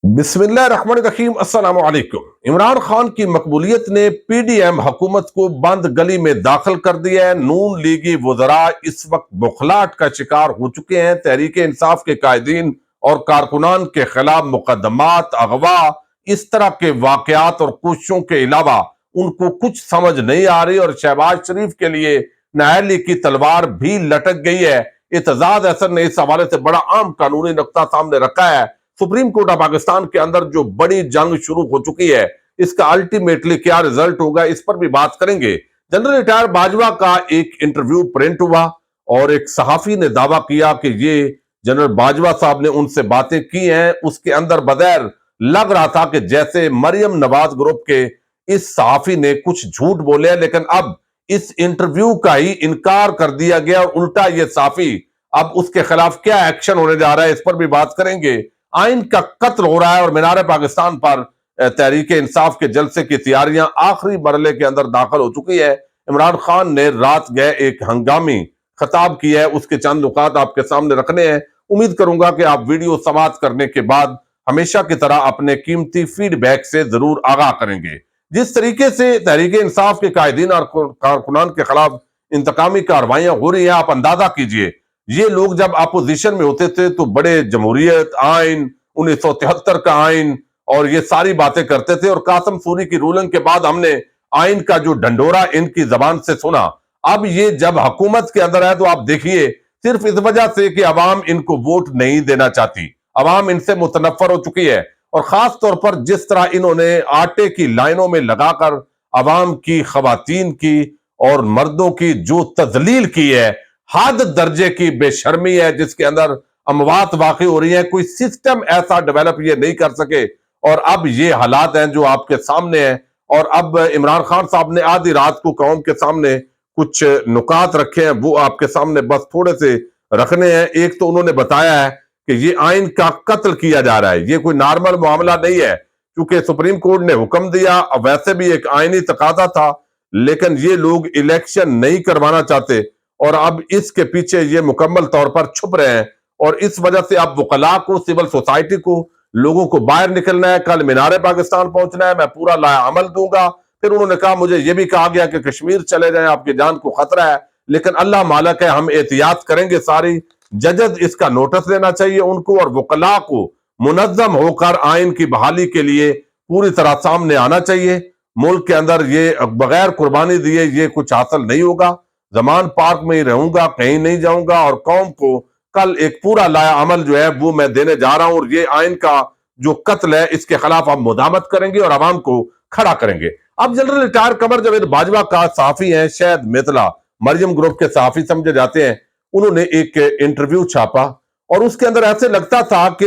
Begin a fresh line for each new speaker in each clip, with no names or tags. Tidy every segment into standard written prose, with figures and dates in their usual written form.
बिस्मिल्लाहिर्रहमानिर्रहीम अस्सलाम वालेकुम। इमरान खान की मकबूलियत ने पीडीएम हुकूमत को बंद गली में दाखिल कर दिया है। नून लीगी वज़रा इस वक्त बुखलाहट का शिकार हो चुके हैं। तहरीक इंसाफ के कायदीन और कारकुनान के खिलाफ मुकदमात, अगवा, इस तरह के वाकयात और कोशिशों के अलावा उनको कुछ समझ नहीं आ रही, और शहबाज शरीफ के लिए न्यायालय की तलवार भी लटक गई है। एतजाज अहसन ने इस हवाले से बड़ा आम कानूनी नुक्ता सामने रखा है। सुप्रीम कोर्ट ऑफ पाकिस्तान के अंदर जो बड़ी जंग शुरू हो चुकी है, इसका अल्टीमेटली क्या रिजल्ट होगा, इस पर भी बात करेंगे। जनरल रिटायर बाजवा का एक इंटरव्यू प्रिंट हुआ और एक सहाफी ने दावा किया कि ये जनरल बाजवा साहब ने उनसे बातें की हैं। उसके अंदर बगैर लग रहा था कि जैसे मरियम नवाज ग्रुप के इस सहाफी ने कुछ झूठ बोले हैं, लेकिन अब इस इंटरव्यू का ही इनकार कर दिया गया और उल्टा ये सहाफी अब उसके खिलाफ क्या एक्शन होने जा रहा है, इस पर भी बात करेंगे। आइन का कत्ल हो रहा है और मीनार पाकिस्तान पर तहरीक इंसाफ के जलसे की तैयारियां आखिरी मरले के अंदर दाखिल हो चुकी है। इमरान खान ने रात गए एक हंगामी खिताब किया है, उसके चंद नुकात आपके सामने रखने हैं। उम्मीद करूंगा कि आप वीडियो समाप्त करने के बाद हमेशा की तरह अपने कीमती फीडबैक से जरूर आगाह करेंगे। जिस तरीके से तहरीक इंसाफ के कायदीन और कारकुनान के खिलाफ इंतकामी कार्रवाइयां हो रही हैं, आप अंदाजा कीजिए। ये लोग जब अपोजिशन में होते थे तो बड़े जमहूरियत आइन, 1973 का आइन और ये सारी बातें करते थे, और कासिम सूरी की रूलिंग के बाद हमने आइन का जो ढंडोरा इनकी जबान से सुना। अब ये जब हुकूमत के अंदर है तो आप देखिए, सिर्फ इस वजह से कि अवाम इनको वोट नहीं देना चाहती, अवाम इनसे मुतनफर हो चुकी है। और खास तौर पर जिस तरह इन्होंने आटे की लाइनों में लगाकर अवाम की, खवातीन की और मर्दों की जो तजलील की है, हद दर्जे की बेशर्मी है जिसके अंदर अमवात वाकई हो रही है। कोई सिस्टम ऐसा डेवलप ये नहीं कर सके, और अब ये हालात हैं जो आपके सामने हैं। और अब इमरान खान साहब ने आधी रात को कौम के सामने कुछ नुकात रखे हैं, वो आपके सामने बस थोड़े से रखने हैं। एक तो उन्होंने बताया है कि ये आइन का कत्ल किया जा रहा है, ये कोई नॉर्मल मामला नहीं है, क्योंकि सुप्रीम कोर्ट ने हुक्म दिया। वैसे भी एक आइनी तकाजा था, लेकिन ये लोग इलेक्शन नहीं करवाना चाहते और अब इसके पीछे ये मुकम्मल तौर पर छुप रहे हैं। और इस वजह से अब वकला को, सिविल सोसाइटी को, लोगों को बाहर निकलना है। कल मीनार पाकिस्तान पहुंचना है, मैं पूरा लायाअमल दूंगा। फिर उन्होंने कहा, मुझे ये भी कहा गया कि कश्मीर चले जाएं, आपकी जान को खतरा है, लेकिन अल्लाह मालक है, हम एहतियात करेंगे सारी। जजज इसका नोटिस लेना चाहिए उनको, और वकला को मुनज्जम होकर आइन की बहाली के लिए पूरी तरह सामने आना चाहिए। मुल्क के अंदर ये बगैर कुर्बानी दिए ये कुछ हासिल नहीं होगा। जमान पार्क में ही रहूंगा, कहीं नहीं जाऊंगा, और कौम को कल एक पूरा लाया अमल जो है वो मैं देने जा रहा हूं। और ये आइन का जो कत्ल है, इसके खिलाफ हम मुदामत करेंगे और आवाम को खड़ा करेंगे। अब जनरल रिटायर कमर जावेद बाजवा का सहाफी है, शायद मेतला मरियम ग्रुप के सहाफी समझे जाते हैं, उन्होंने एक इंटरव्यू छापा और उसके अंदर ऐसे लगता था कि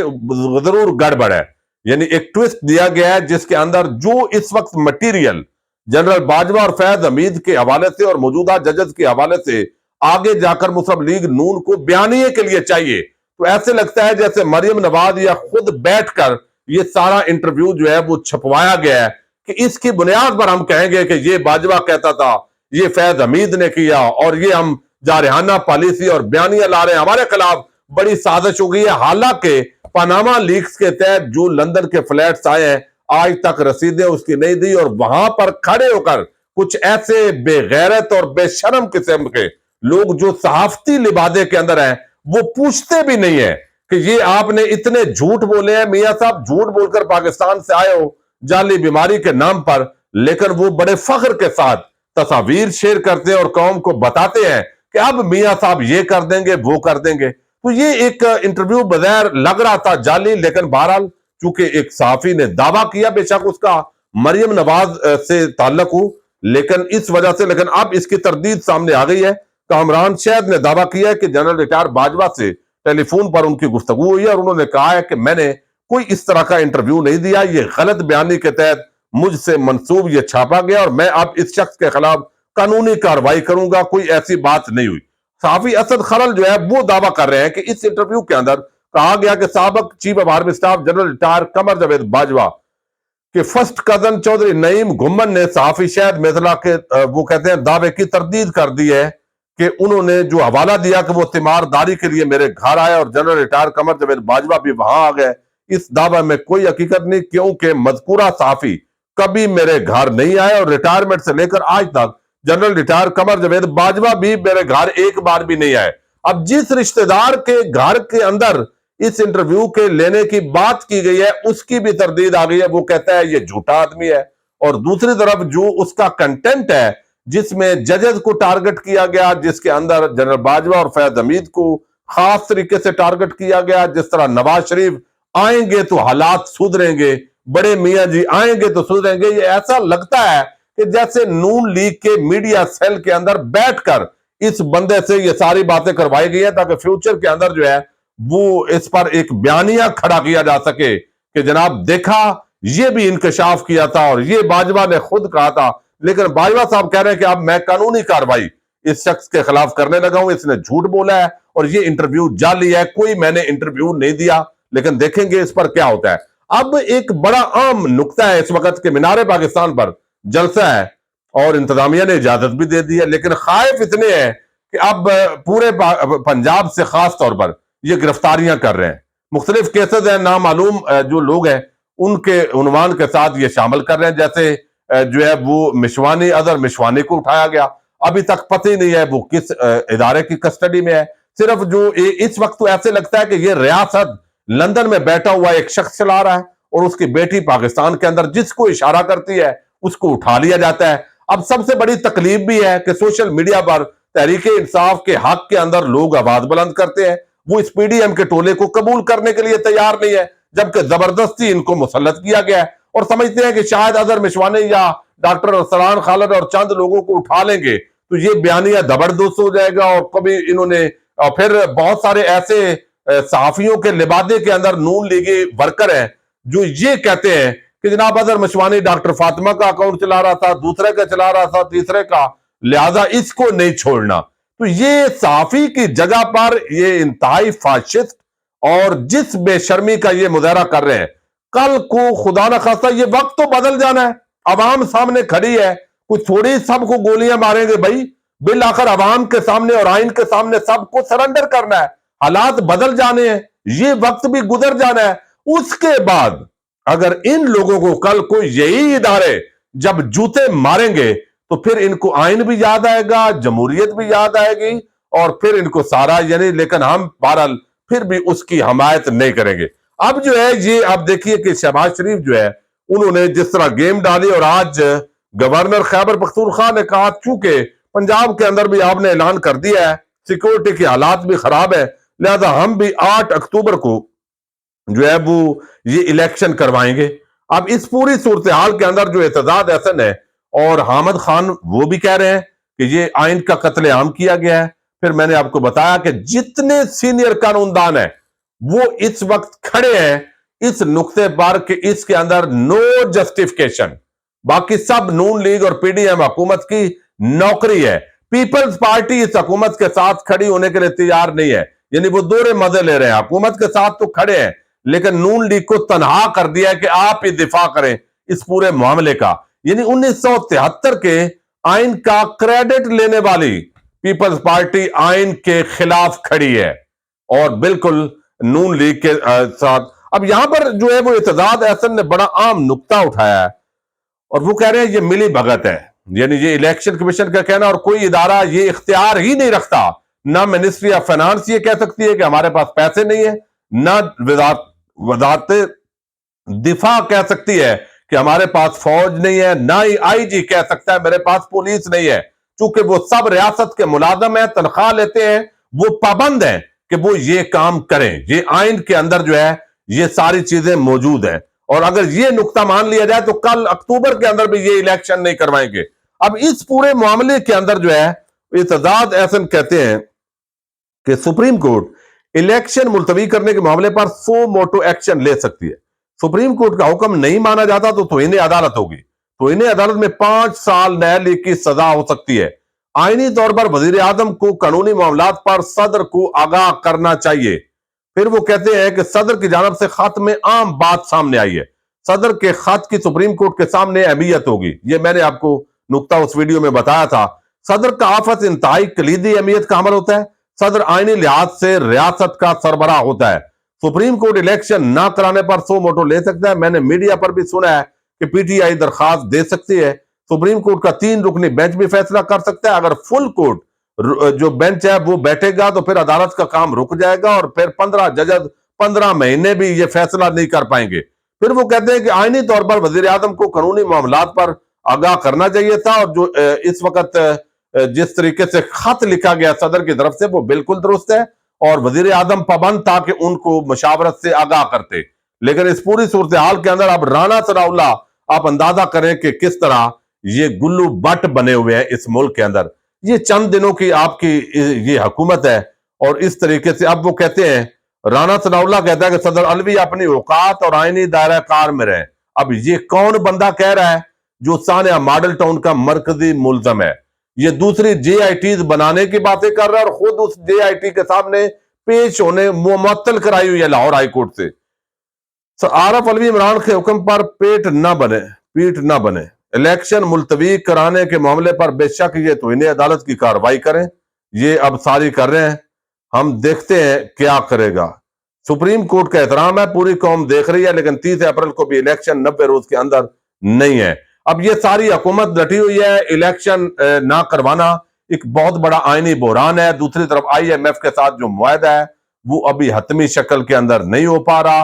जरूर गड़बड़ है। यानी एक ट्विस्ट दिया गया है जिसके अंदर जो इस वक्त मटीरियल जनरल बाजवा और फैज हमीद के हवाले से और मौजूदा जजेस के हवाले से आगे जाकर मुस्लिम लीग नून को बयानिए के लिए चाहिए, तो ऐसे लगता है जैसे मरियम नवाज या खुद बैठकर ये सारा इंटरव्यू जो है वो छपवाया गया है कि इसकी बुनियाद पर हम कहेंगे कि ये बाजवा कहता था, ये फैज हमीद ने किया, और ये हम जारहाना पॉलिसी और बयानिया ला रहे हैं, हमारे खिलाफ बड़ी साजिश हो गई है। हालांकि पनामा लीक्स के तहत जो लंदन के फ्लैट्स आए हैं, आज तक रसीदें उसकी नहीं दी, और वहां पर खड़े होकर कुछ ऐसे बेगैरत और बेशरम किस्म के लोग जो सहाफती लिबादे के अंदर हैं, वो पूछते भी नहीं है कि ये आपने इतने झूठ बोले हैं। मियां साहब झूठ बोलकर पाकिस्तान से आए हो जाली बीमारी के नाम पर, लेकिन वो बड़े फख्र के साथ तस्वीर शेयर करते हैं और कौम को बताते हैं कि अब मियां साहब ये कर देंगे, वो कर देंगे। तो ये एक इंटरव्यू बगैर लग रहा था जाली, लेकिन बहरहाल चूंकि एक सहाफी ने दावा किया, बेशक उसका मरियम नवाज से ताल्लुक हो, लेकिन इस वजह से, लेकिन अब इसकी तरदीद सामने आ गई है। कामरान शहद ने दावा किया है कि जनरल रिटायर बाजवा से टेलीफोन पर उनकी गुफ्तगू हुई है और उन्होंने कहा है कि मैंने कोई इस तरह का इंटरव्यू नहीं दिया, ये गलत बयानी के तहत मुझसे मंसूब ये छापा गया और मैं अब इस शख्स के खिलाफ कानूनी कार्रवाई करूंगा, कोई ऐसी बात नहीं हुई। सहाफी असद खरल जो है वो दावा कर रहे हैं कि इस इंटरव्यू के अंदर कहा गया कि साबिक chief of army staff general retire Qamar Javed Bajwa के फर्स्ट कजन चौधरी नईम घुम्मन ने सहाफी शायद मेतला के वो कहते हैं दावे की तरदीद कर दी है कि उन्होंने जो हवाला दिया कि वो तीमारदारी के लिए मेरे घर आए और जनरल रिटायर कमर जावेद बाजवा भी वहां आ गए, इस दावा में कोई हकीकत नहीं, क्योंकि मज़कूरा सहाफी कभी मेरे घर नहीं आया और रिटायरमेंट से लेकर आज तक जनरल रिटायर कमर जावेद बाजवा भी मेरे घर एक बार भी नहीं आए। अब जिस रिश्तेदार के घर के अंदर इस इंटरव्यू के लेने की बात की गई है उसकी भी तरदीद आ गई है, वो कहता है ये झूठा आदमी है। और दूसरी तरफ जो उसका कंटेंट है जिसमें जजेस को टारगेट किया गया, जिसके अंदर जनरल बाजवा और फैज हमीद को खास तरीके से टारगेट किया गया, जिस तरह नवाज शरीफ आएंगे तो हालात सुधरेंगे, बड़े मियां जी आएंगे तो सुधरेंगे, ये ऐसा लगता है कि जैसे नून लीग के मीडिया सेल के अंदर बैठकर इस बंदे से ये सारी बातें करवाई गई है ताकि फ्यूचर के अंदर जो है वो इस पर एक बयानिया खड़ा किया जा सके कि जनाब देखा ये भी इंकशाफ किया था और ये बाजवा ने खुद कहा था। लेकिन बाजवा साहब कह रहे हैं कि अब मैं कानूनी कार्रवाई इस शख्स के खिलाफ करने लगा हूं, इसने झूठ बोला है और ये इंटरव्यू जाली है, कोई मैंने इंटरव्यू नहीं दिया। लेकिन देखेंगे इस पर क्या होता है। अब एक बड़ा आम नुक्ता है इस वक्त के मीनारे पाकिस्तान पर जलसा है और इंतजामिया ने इजाजत भी दे दी है, लेकिन खाइफ इतने हैं कि अब पूरे पंजाब से खास तौर पर ये गिरफ्तारियां कर रहे हैं। मुख्तलिफ केसेस हैं, नामालूम जो लोग हैं उनके उन्वान के साथ ये शामिल कर रहे हैं। जैसे जो है वो मिशवानी, अदर मिशवानी को उठाया गया, अभी तक पता ही नहीं है वो किस इदारे की कस्टडी में है। सिर्फ जो इस वक्त तो ऐसे लगता है कि ये रियासत लंदन में बैठा हुआ एक शख्स चला रहा है और उसकी बेटी पाकिस्तान के अंदर जिसको इशारा करती है उसको उठा लिया जाता है। अब सबसे बड़ी तकलीफ भी है कि सोशल मीडिया पर तहरीक इंसाफ के हक के अंदर लोग आवाज बुलंद करते हैं, वो इस पीडीएम के टोले को कबूल करने के लिए तैयार नहीं है, जबकि जबरदस्ती इनको मुसल्लत किया गया है और समझते हैं कि शायद अजहर मिशवानी या डॉक्टर अरसलान खालिद और चंद लोगों को उठा लेंगे तो ये बयानिया जबरदस्त हो जाएगा। और कभी इन्होंने फिर बहुत सारे ऐसे सहाफियों के लिबादे के अंदर नून लीगी वर्कर हैं जो ये कहते हैं कि जनाब अजहर मिशवानी डॉक्टर फातिमा का अकाउंट चला रहा था, दूसरे का चला रहा था, तीसरे का, लिहाजा इसको नहीं छोड़ना। तो ये सहाफी की जगह पर ये इंतहाई फाशिस्ट और जिस बेशर्मी का ये मुजाहरा कर रहे हैं, कल को खुदा न खास्ता ये वक्त तो बदल जाना है, अवाम सामने खड़ी है, कुछ थोड़ी सबको गोलियां मारेंगे भाई, बिल आखिर अवाम के सामने और आइन के सामने सबको सरेंडर करना है, हालात बदल जाने हैं, ये वक्त भी गुजर जाना है। उसके बाद अगर इन लोगों को कल को यही इदारे जब जूते मारेंगे तो फिर इनको आइन भी याद आएगा, जमहूरियत भी याद आएगी और फिर इनको सारा यानी, लेकिन हम बहरहाल फिर भी उसकी हमायत नहीं करेंगे। अब जो है ये आप देखिए कि शहबाज शरीफ जो है उन्होंने जिस तरह गेम डाली और आज गवर्नर खैबर पख्तूनख्वा ने कहा चूंकि पंजाब के अंदर भी आपने ऐलान कर दिया है सिक्योरिटी के हालात भी खराब है, लिहाजा हम भी 8 अक्टूबर को जो है वो ये इलेक्शन करवाएंगे। अब इस पूरी सूरत हाल के अंदर जो एतजाज हसन है और हामिद खान वो भी कह रहे हैं कि ये आइन का कत्लेआम किया गया है। फिर मैंने आपको बताया कि जितने सीनियर कानूनदान हैं वो इस वक्त खड़े हैं इस नुक्ते पर कि इसके अंदर नो जस्टिफिकेशन, बाकी सब नून लीग और पीडीएम हुकूमत की नौकरी है। पीपल्स पार्टी इस हुकूमत के साथ खड़ी होने के लिए तैयार नहीं है, यानी वो दोहरे मजे ले रहे हैं, हुकूमत के साथ तो खड़े हैं लेकिन नून लीग को तनहा कर दिया है कि आप ही दिफा करें इस पूरे मामले का। यानी 1973 के आइन का क्रेडिट लेने वाली पीपल्स पार्टी आइन के खिलाफ खड़ी है और बिल्कुल नून लीग के साथ। अब यहां पर जो है वो एतजाज हसन ने बड़ा आम नुक्ता उठाया है और वो कह रहे हैं ये मिली भगत है, यानी ये इलेक्शन कमीशन का कहना और कोई इदारा ये इख्तियार ही नहीं रखता। ना मिनिस्ट्री ऑफ फाइनेंस ये कह सकती है कि हमारे पास पैसे नहीं है, ना वजारत दिफा कह सकती है कि हमारे पास फौज नहीं है, ना ही आईजी कह सकता है मेरे पास पुलिस नहीं है। चूंकि वो सब रियासत के मुलाजम है, तनख्वाह लेते हैं, वो पाबंद हैं कि वो ये काम करें। ये आइन के अंदर जो है ये सारी चीजें मौजूद हैं और अगर ये नुक्ता मान लिया जाए तो कल अक्टूबर के अंदर भी ये इलेक्शन नहीं करवाएंगे। अब इस पूरे मामले के अंदर जो है एतजाज हसन कहते हैं कि सुप्रीम कोर्ट इलेक्शन मुलतवी करने के मामले पर सो मोटो एक्शन ले सकती है। सुप्रीम कोर्ट का हुक्म नहीं माना जाता तो तौहीन अदालत होगी, तौहीन अदालत में 5 साल न्यायालय की सजा हो सकती है। आईनी तौर पर वजीर आजम को कानूनी मामलात पर सदर को आगाह करना चाहिए। फिर वो कहते हैं कि सदर की जानब से खत में आम बात सामने आई है, सदर के खत की सुप्रीम कोर्ट के सामने अहमियत होगी। ये मैंने आपको नुक्ता उस वीडियो में बताया था। सदर का आफत इंतहाई कलीदी अहमियत का अमल होता है। सदर आईनी लिहाज से रियासत का सरबराह होता है। सुप्रीम कोर्ट इलेक्शन ना कराने पर सो मोटो ले सकता है। मैंने मीडिया पर भी सुना है कि पीटीआई दरखास्त दे सकती है। सुप्रीम कोर्ट का 3 रुकनी बेंच भी फैसला कर सकता है। अगर फुल कोर्ट जो बेंच है वो बैठेगा तो फिर अदालत का काम रुक जाएगा और फिर 15 जज 15 महीने भी ये फैसला नहीं कर पाएंगे। फिर वो कहते हैं कि आईनी तौर पर वजीर आजम को कानूनी मामलात पर आगाह करना चाहिए था, और जो इस वक्त जिस तरीके से खत लिखा गया सदर की तरफ से वो बिल्कुल दुरुस्त है, और वजीर आजम पाबंद था कि उनको मशावरत से आगाह करते। लेकिन इस पूरी सूरत हाल के अंदर अब राना सनाउल्लाह, आप अंदाजा करें कि किस तरह ये गुल्लू बट बने हुए हैं इस मुल्क के अंदर। ये चंद दिनों की आपकी ये हुकूमत है, और इस तरीके से अब वो कहते हैं, राना सनाउल्लाह कहता है कि सदर अलवी अपनी औकात और आईनी दायरा कार में रहे। अब ये कौन बंदा कह रहा है जो सानिया मॉडल टाउन का मरकजी मुल्जम है? ये दूसरी JITs बनाने की बातें कर रहा है, और खुद उस JIT के सामने पेश होने मुअत्तल कराई हुई है लाहौर हाई कोर्ट से। आरफ अलवी इमरान के हुक्म पर पीठ ना बने, इलेक्शन मुलतवी कराने के मामले पर बेशक ये तो इन्हें अदालत की कार्रवाई करें, ये अब सारी कर रहे हैं, हम देखते हैं क्या करेगा। सुप्रीम कोर्ट का एहतराम है, पूरी कौम देख रही है, लेकिन 30 अप्रैल को भी इलेक्शन 90 रोज के अंदर नहीं है। अब ये सारी हुकूमत डटी हुई है, इलेक्शन ना करवाना एक बहुत बड़ा आईनी बहरान है। दूसरी तरफ IMF के साथ जो मुआहदा है वो अभी हतमी शक्ल के अंदर नहीं हो पा रहा।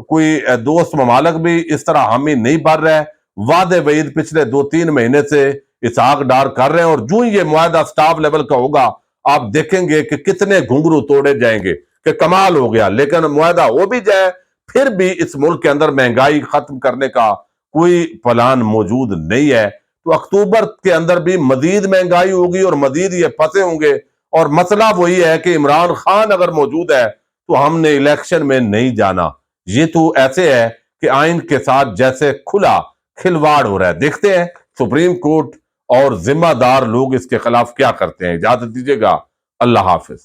कोई दोस्त ममालक भी इस तरह हामी नहीं भर रहे। वादे वईद पिछले 2-3 महीने से इसहाक डार कर रहे हैं, और जो ये मुआहदा स्टाफ लेवल का होगा आप देखेंगे कि कितने घुंघरू तोड़े जाएंगे कि कमाल हो गया। लेकिन मुआहदा हो भी जाए फिर भी इस मुल्क के अंदर महंगाई खत्म करने का कोई प्लान मौजूद नहीं है। तो अक्टूबर के अंदर भी मजीद महंगाई होगी और मजीद ये फंसे होंगे, और मसला वही है कि इमरान खान अगर मौजूद है तो हमने इलेक्शन में नहीं जाना। ये तो ऐसे है कि आइन के साथ जैसे खुला खिलवाड़ हो रहा है। देखते हैं सुप्रीम कोर्ट और जिम्मेदार लोग इसके खिलाफ क्या करते हैं। इजाजत दीजिएगा, अल्लाह हाफिज।